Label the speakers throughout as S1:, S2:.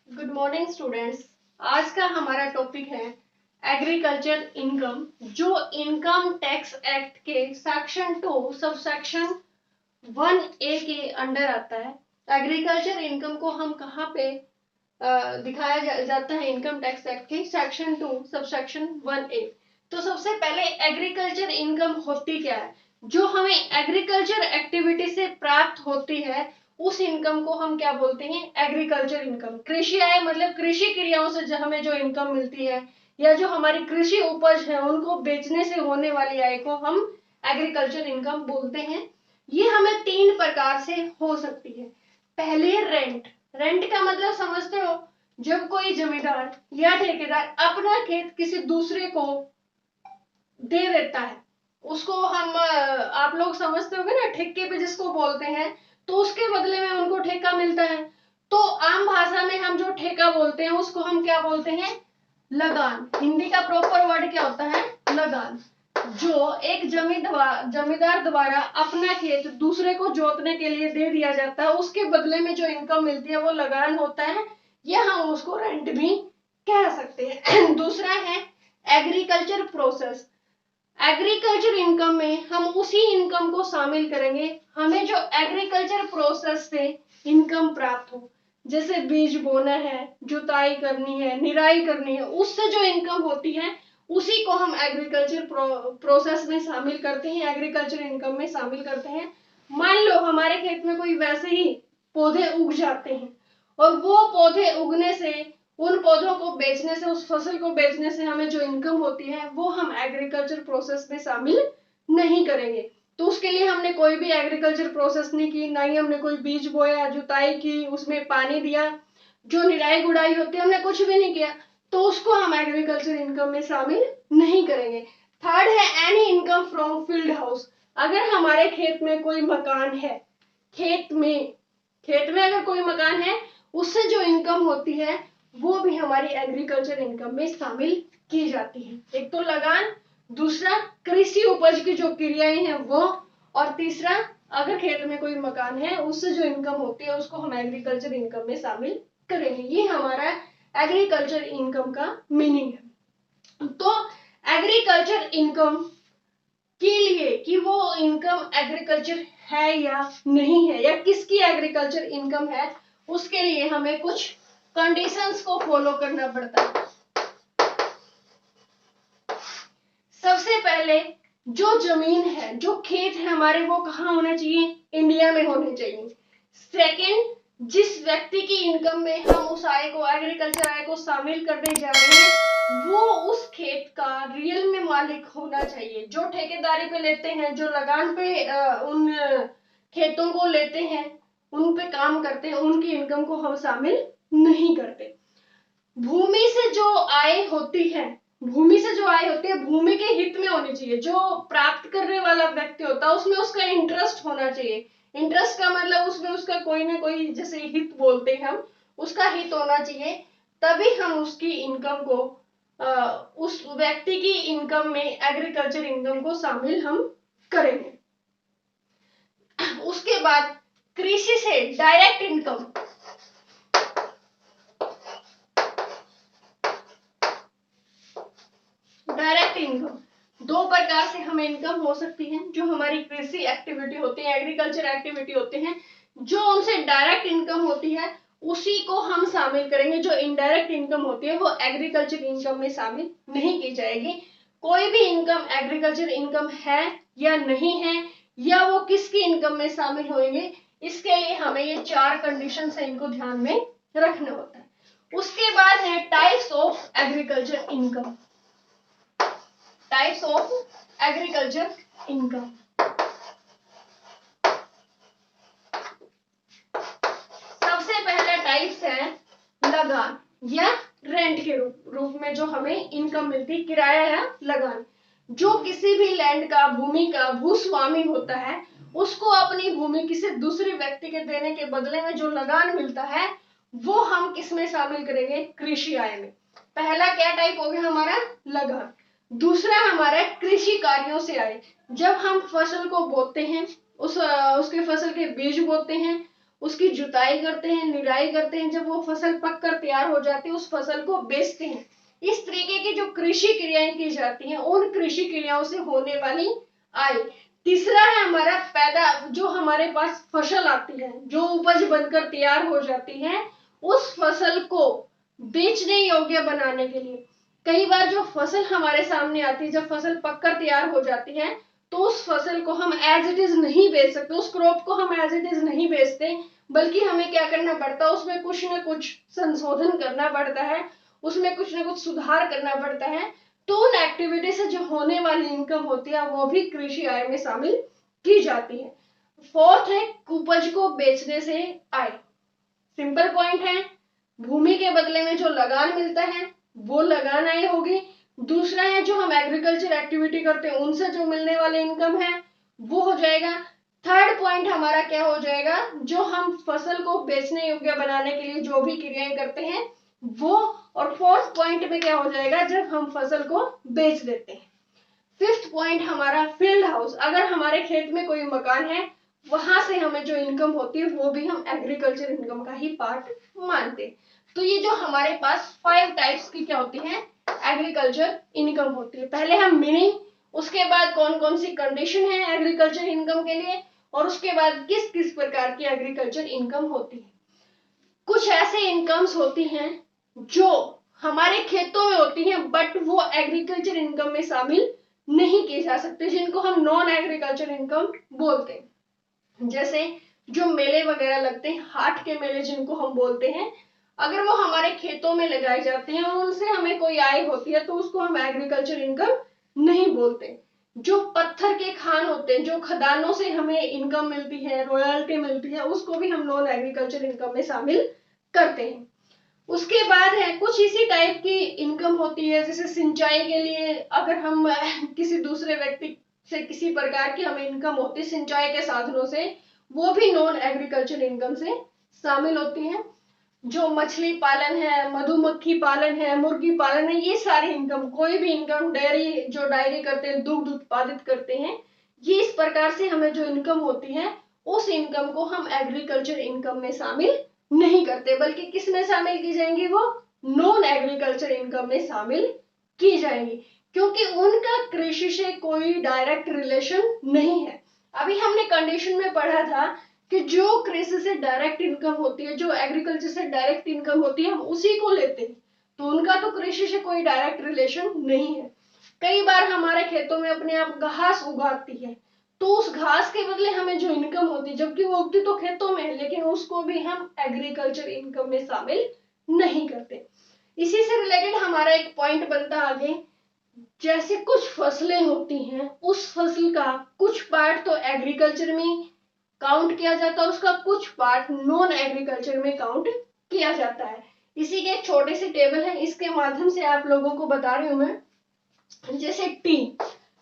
S1: Good morning students. आज का हमारा टॉपिक है एग्रीकल्चर इनकम, जो इनकम टैक्स एक्ट के सेक्शन 2 सब सेक्शन 1A के अंडर आता है। एग्रीकल्चर इनकम को हम कहाँ पे दिखाया जाता है? इनकम टैक्स एक्ट के सेक्शन 2 सब सेक्शन 1A। तो सबसे पहले एग्रीकल्चर इनकम होती क्या है? जो हमें एग्रीकल्चर एक्टिविटी से प्राप्त होती है उस इनकम को हम क्या बोलते हैं? Agriculture income. कृषि आय मतलब कृषि क्रियाओं से जो हमें जो इनकम मिलती है या जो हमारी कृषि उपज है उनको बेचने से होने वाली आय को हम एग्रीकल्चर इनकम बोलते हैं। ये हमें 3 प्रकार से हो सकती है। पहले रेंट। रेंट का मतलब समझते हो? जब कोई जमींदार या ठेकेदार अपना खेत किसी दूसरे को दे देता है, उसको हम आप लोग समझते होंगे ना, ठेके पे जिसको बोलते हैं, तो उसके बदले में उनको ठेका मिलता है। तो आम भाषा में हम जो ठेका बोलते हैं उसको हम क्या बोलते हैं? लगान। हिंदी का प्रॉपर वर्ड क्या होता है? लगान। जो एक जमींदार द्वारा अपना खेत दूसरे को जोतने के लिए दे दिया जाता है, उसके बदले में जो इनकम मिलती है वो लगान होता है, या हम उसको रेंट भी कह सकते हैं। दूसरा है एग्रीकल्चर प्रोसेस। एग्रीकल्चर इनकम में हम उसी इनकम को शामिल करेंगे हमें जो एग्रीकल्चर प्रोसेस से इनकम प्राप्त हो, जैसे बीज बोना है, जुताई करनी है, निराई करनी है, उससे जो इनकम होती है उसी को हम एग्रीकल्चर प्रोसेस में शामिल करते हैं, एग्रीकल्चर इनकम में शामिल करते हैं। मान लो हमारे खेत में कोई वैसे ही पौधे उग जाते हैं और वो पौधे उगने से, उन पौधों को बेचने से, उस फसल को बेचने से हमें जो इनकम होती है वो हम एग्रीकल्चर प्रोसेस में शामिल नहीं करेंगे। तो उसके लिए हमने कोई भी एग्रीकल्चर प्रोसेस नहीं की, ना ही हमने कोई बीज बोया, जुताई की, उसमें पानी दिया, जो निराई गुड़ाई होती है हमने कुछ भी नहीं किया, तो उसको हम एग्रीकल्चर इनकम में शामिल नहीं करेंगे। थर्ड है any income from field house. अगर हमारे खेत में कोई मकान है, खेत में अगर कोई मकान है, उससे जो इनकम होती है वो भी हमारी एग्रीकल्चर इनकम में शामिल की जाती है। एक तो लगान, दूसरा कृषि उपज की जो क्रियाएं हैं वो, और तीसरा अगर खेत में कोई मकान है उससे जो इनकम होती है उसको हम एग्रीकल्चर इनकम में शामिल करेंगे। ये हमारा एग्रीकल्चर इनकम का मीनिंग है। तो एग्रीकल्चर इनकम के लिए कि वो इनकम एग्रीकल्चर है या नहीं है, या किसकी एग्रीकल्चर इनकम है, उसके लिए हमें कुछ कंडीशंस को फॉलो करना पड़ता है। सबसे पहले जो जमीन है, जो खेत है हमारे, वो कहाँ होना चाहिए? इंडिया में होने चाहिए। सेकंड, जिस व्यक्ति की इनकम में हम उस आय को, एग्रीकल्चर आय को शामिल करने जा रहे हैं, वो उस खेत का रियल में मालिक होना चाहिए। जो ठेकेदारी पे लेते हैं, जो लगान पे उन खेतों को लेते हैं, उन पे काम करते हैं, उनकी इनकम को हम शामिल नहीं करते। भूमि से जो आय होती है, भूमि के हित में होनी चाहिए। जो प्राप्त करने वाला व्यक्ति होता है उसमें उसका इंटरेस्ट होना चाहिए। इंटरेस्ट का मतलब उसमें उसका कोई ना कोई, जैसे हित बोलते हैं हम, उसका हित होना चाहिए, तभी हम उसकी इनकम को, उस व्यक्ति की इनकम में एग्रीकल्चर इनकम को शामिल हम करेंगे। उसके बाद कृषि से डायरेक्ट इनकम। डायरेक्ट इनकम दो प्रकार से हमें इनकम हो सकती है। जो हमारी कृषि एक्टिविटी होती है, एग्रीकल्चर एक्टिविटी होते हैं, जो उनसे डायरेक्ट इनकम होती है उसी को हम शामिल करेंगे। जो इनडायरेक्ट इनकम होती है वो एग्रीकल्चर इनकम में शामिल नहीं की जाएगी। कोई भी इनकम एग्रीकल्चर इनकम है या नहीं है, या वो किसकी इनकम में शामिल होंगे, इसके लिए हमें ये 4 कंडीशन है, इनको ध्यान में रखना होता है। उसके बाद है types of agriculture income. Types of agriculture income. सबसे पहला टाइप्स है लगान या रेंट के रूप में जो हमें इनकम मिलती है, किराया या लगान। जो किसी भी लैंड का, भूमि का भूस्वामी होता है, उसको अपनी भूमि किसी दूसरे व्यक्ति के देने के बदले में जो लगान मिलता है वो हम किस में शामिल करेंगे? कृषि आय में। पहला क्या टाइप हो गया हमारा? लगान। दूसरा हमारा कृषि कार्यों से आए। जब हम फसल को बोते हैं, उसके फसल के बीज बोते हैं, उसकी जुताई करते हैं, निराई करते हैं, जब वो फसल पक कर तैयार हो जाती है उस फसल को बेचते हैं। इस तरीके की जो कृषि क्रियाएं की जाती हैं उन कृषि क्रियाओं से होने वाली आय। तीसरा है हमारा पैदा, जो हमारे पास फसल आती है, जो उपज बनकर तैयार हो जाती है, उस फसल को बेचने योग्य बनाने के लिए कई बार जो फसल हमारे सामने आती है, जब फसल पककर तैयार हो जाती है तो उस फसल को हम एज इट इज नहीं बेच सकते, उस क्रॉप को हम एज इट इज नहीं बेचते, बल्कि हमें क्या करना पड़ता है, उसमें कुछ न कुछ संशोधन करना पड़ता है, उसमें कुछ न कुछ सुधार करना पड़ता है। तो उन एक्टिविटी से जो होने वाली इनकम होती है वो भी कृषि आय में शामिल की जाती है। फोर्थ है उपज को बेचने से आय। सिंपल पॉइंट है, भूमि के बदले में जो लगान मिलता है वो लगान आय होगी। दूसरा है जो हम एग्रीकल्चर एक्टिविटी करते हैं उनसे जो मिलने वाले इनकम है वो हो जाएगा। थर्ड पॉइंट हमारा क्या हो जाएगा, जो हम फसल को बेचने योग्य बनाने के लिए जो भी क्रियाएं करते हैं वो। और फोर्थ पॉइंट में क्या हो जाएगा, जब हम फसल को बेच देते हैं। फिफ्थ पॉइंट हमारा फील्ड हाउस, अगर हमारे खेत में कोई मकान है वहां से हमें जो इनकम होती है वो भी हम एग्रीकल्चर इनकम का ही पार्ट मानते हैं। तो ये जो हमारे पास 5 टाइप्स की क्या होती है, एग्रीकल्चर इनकम होती है। पहले हम मीनिंग, उसके बाद कौन कौन सी कंडीशन है एग्रीकल्चर इनकम के लिए, और उसके बाद किस किस प्रकार की एग्रीकल्चर इनकम होती है। कुछ ऐसे इनकम्स होती हैं जो हमारे खेतों में होती हैं बट वो एग्रीकल्चर इनकम में शामिल नहीं किए जा सकते, जिनको हम नॉन एग्रीकल्चर इनकम बोलते हैं। जैसे जो मेले वगैरह लगते हैं, हाट के मेले जिनको हम बोलते हैं, अगर वो हमारे खेतों में लगाए जाते हैं और उनसे हमें कोई आय होती है तो उसको हम एग्रीकल्चर इनकम नहीं बोलते। जो पत्थर के खान होते हैं, जो खदानों से हमें इनकम मिलती है, रॉयल्टी मिलती है, उसको भी हम नॉन एग्रीकल्चर इनकम में शामिल करते हैं। उसके बाद है कुछ इसी टाइप की इनकम होती है, जैसे सिंचाई के लिए अगर हम किसी दूसरे व्यक्ति से किसी प्रकार की हमें इनकम होती है सिंचाई के साधनों से, वो भी नॉन एग्रीकल्चर इनकम से शामिल होती है। जो मछली पालन है, मधुमक्खी पालन है, मुर्गी पालन है, ये सारी इनकम, कोई भी इनकम, डेयरी जो डायरी करते हैं, दुग्ध उत्पादित करते हैं, ये इस प्रकार से हमें जो इनकम होती है उस इनकम को हम एग्रीकल्चर इनकम में शामिल नहीं करते, बल्कि किस में शामिल की जाएंगी, वो नॉन एग्रीकल्चर इनकम में शामिल की जाएंगी, क्योंकि उनका कृषि से कोई डायरेक्ट रिलेशन नहीं है। अभी हमने कंडीशन में पढ़ा था कि जो कृषि से डायरेक्ट इनकम होती है, जो एग्रीकल्चर से डायरेक्ट इनकम होती है, हम उसी को लेते हैं, तो उनका तो कृषि से कोई डायरेक्ट रिलेशन नहीं है। कई बार हमारे खेतों में अपने आप घास उगाती है, तो उस घास के बदले हमें जो इनकम होती है, जबकि वो उगती तो खेतों में है, लेकिन उसको भी हम एग्रीकल्चर इनकम में शामिल नहीं करते। इसी से रिलेटेड हमारा एक पॉइंट बनता आगे, जैसे कुछ फसलें होती हैं, उस फसल का कुछ पार्ट तो एग्रीकल्चर में काउंट किया जाता है, उसका कुछ पार्ट नॉन एग्रीकल्चर में काउंट किया जाता है। इसी के एक छोटी सी टेबल है, इसके माध्यम से आप लोगों को बता रही हूं मैं। जैसे टी,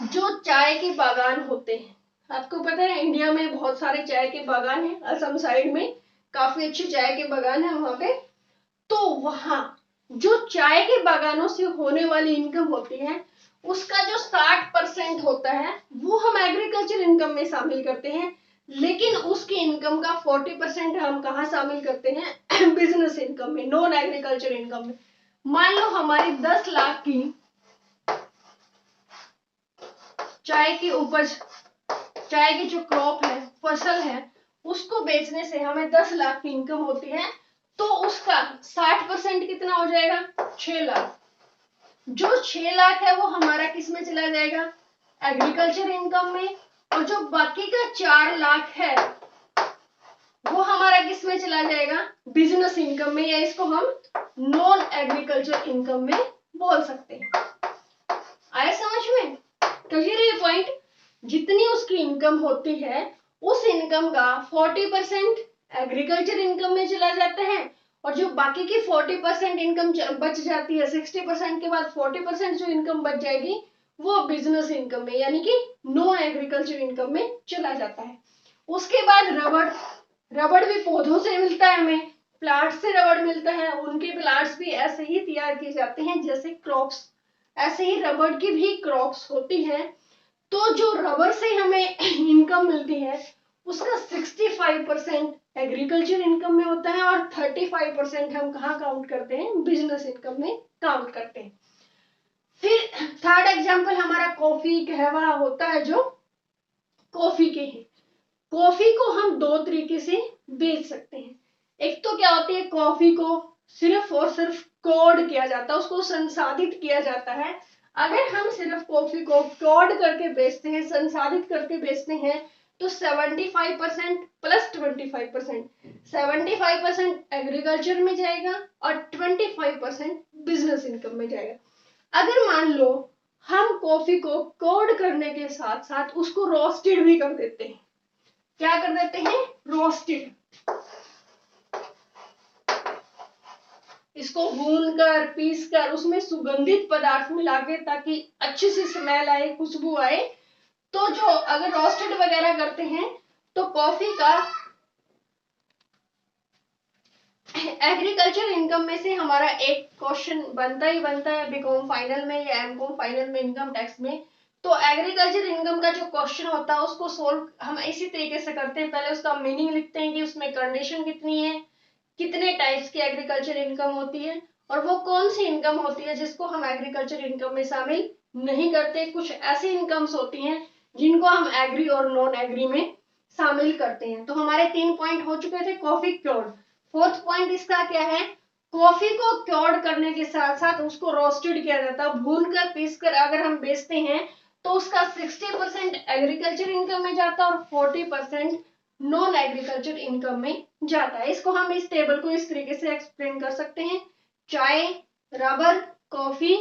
S1: जो चाय के बागान होते हैं, आपको पता है इंडिया में बहुत सारे चाय के बागान हैं, असम साइड में काफी अच्छे चाय के बागान है वहां पे। तो वहां जो चाय के बागानों से होने वाली इनकम होती है उसका जो 60% होता है वो हम एग्रीकल्चर इनकम में शामिल करते हैं, लेकिन उसकी इनकम का 40% हम कहाँ शामिल करते हैं, बिजनेस इनकम में, नॉन एग्रीकल्चर इनकम में। मान लो हमारी 10 लाख की चाय की उपज, चाय की जो क्रॉप है, फसल है, उसको बेचने से हमें 10 लाख की इनकम होती है, तो उसका 60% कितना हो जाएगा, 6 लाख। जो 6 लाख है वो हमारा किस में चला जाएगा, एग्रीकल्चर इनकम में, और जो बाकी का 4 लाख है वो हमारा किस में चला जाएगा, बिजनेस इनकम में, या इसको हम नॉन एग्रीकल्चर इनकम में बोल सकते हैं। आया समझ में, क्लियर है ये पॉइंट। जितनी उसकी इनकम होती है उस इनकम का 40% एग्रीकल्चर इनकम में चला जाता है, और जो बाकी की 40% इनकम बच जाती है, 60% के बाद 40% जो इनकम बच जाएगी वो बिजनेस इनकम में, यानी कि नॉन एग्रीकल्चर इनकम में चला जाता है। उसके बाद रबड़, रबड़ भी पौधों से मिलता है हमें, प्लांट से रबड़ मिलता है, उनके प्लांट्स भी ऐसे ही तैयार किए जाते हैं जैसे क्रॉप्स, ऐसे ही रबड़ की भी क्रॉप्स होती है। तो जो रबर से हमें इनकम मिलती है उसका 65% एग्रीकल्चर इनकम में होता है और 35% हम कहाँ काउंट करते हैं, बिजनेस इनकम में काउंट करते हैं। फिर थर्ड एग्जांपल हमारा कॉफी कहवा होता है, जो कॉफी के हैं। कॉफी को हम दो तरीके से बेच सकते हैं। एक तो क्या होती है, कॉफी को सिर्फ और सिर्फ कोड किया जाता है, उसको संसाधित किया जाता है। अगर हम सिर्फ कॉफी को कोड करके बेचते हैं, संसाधित करके बेचते हैं, तो 75% प्लस 25%, 75% एग्रीकल्चर में जाएगा और 25% बिजनेस इनकम में जाएगा। अगर मान लो हम कॉफी को कोड करने के साथ साथ उसको रोस्टेड भी कर देते हैं, क्या कर देते हैं, रोस्टेड, इसको भूनकर पीसकर उसमें सुगंधित पदार्थ मिला के ताकि अच्छी सी स्मेल आए, खुशबू आए, तो जो अगर रोस्टेड वगैरह करते हैं तो कॉफी का एग्रीकल्चर इनकम में से हमारा एक क्वेश्चन बनता ही बनता है बीकॉम फाइनल में या एमकॉम फाइनल में इनकम टैक्स में। तो एग्रीकल्चर इनकम का जो क्वेश्चन होता है उसको सोल्व हम इसी तरीके से करते हैं। पहले उसका मीनिंग लिखते हैं कि उसमें कंडीशन कितनी है, कितने टाइप्स की एग्रीकल्चर इनकम होती है और वो कौन सी इनकम होती है जिसको हम एग्रीकल्चर इनकम में शामिल नहीं करते। कुछ ऐसी इनकम्स होती हैं जिनको हम एग्री और नॉन एग्री में शामिल करते हैं। तो हमारे 3 पॉइंट हो चुके थे, कॉफी क्योर्ड। फोर्थ पॉइंट इसका क्या है, कॉफी को क्योर्ड करने के साथ साथ उसको रोस्टेड किया जाता है, भूनकर पीसकर अगर हम बेचते हैं तो उसका 60% एग्रीकल्चर इनकम में जाता है और 40% नॉन एग्रीकल्चर इनकम में जाता है। इसको हम इस टेबल को इस तरीके से एक्सप्लेन कर सकते हैं, चाय, रबर, कॉफी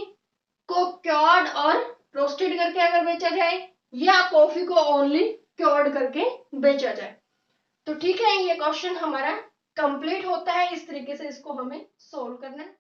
S1: को क्योर्ड और रोस्टेड करके अगर बेचा जाए या कॉफी को ओनली क्योर्ड करके बेचा जाए। तो ठीक है, ये क्वेश्चन हमारा कंप्लीट होता है। इस तरीके से इसको हमें सोल्व करना है।